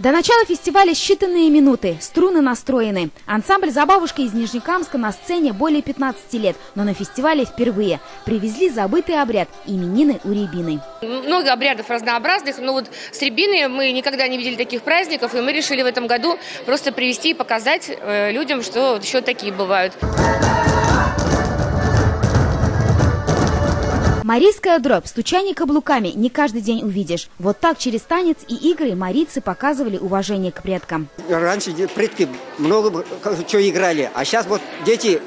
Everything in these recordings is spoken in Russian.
До начала фестиваля считанные минуты, струны настроены. Ансамбль «Забавушка» из Нижнекамска на сцене более 15 лет, но на фестивале впервые. Привезли забытый обряд – именины у рябины. Много обрядов разнообразных, но вот с рябиной мы никогда не видели таких праздников, и мы решили в этом году просто привезти и показать людям, что еще такие бывают. Марийская дробь, стучание каблуками не каждый день увидишь. Вот так через танец и игры марийцы показывали уважение к предкам. Раньше предки много чего играли, а сейчас вот дети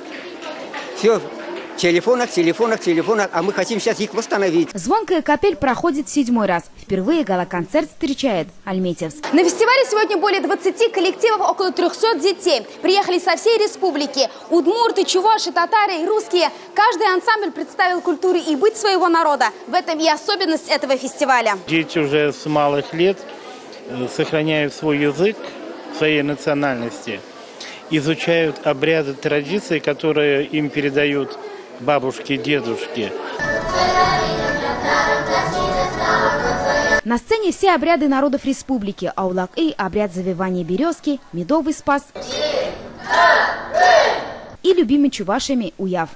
все в телефонах, а мы хотим сейчас их восстановить. Звонкая капель проходит 7-й раз. Впервые гала-концерт встречает Альметьевск. На фестивале сегодня более 20 коллективов, около 300 детей. Приехали со всей республики. Удмурты, чуваши, татары и русские. Каждый ансамбль представил культуру и быт своего народа. В этом и особенность этого фестиваля. Дети уже с малых лет сохраняют свой язык, своей национальности, изучают обряды, традиции, которые им передают бабушки, дедушки. На сцене все обряды народов республики. Аулак-ый, обряд завивания березки, медовый спас и любимый чувашами уяв.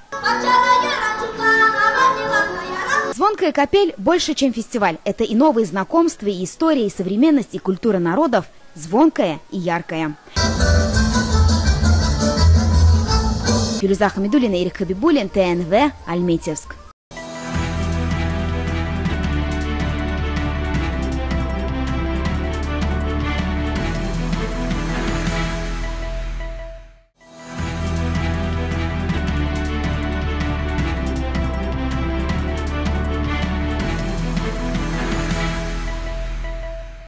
Звонкая капель больше, чем фестиваль. Это и новые знакомства, и история, и современность, и культура народов. Звонкая и яркая. Фируза Хамидуллина, Ирик Хабибуллин, ТНВ, Альметьевск.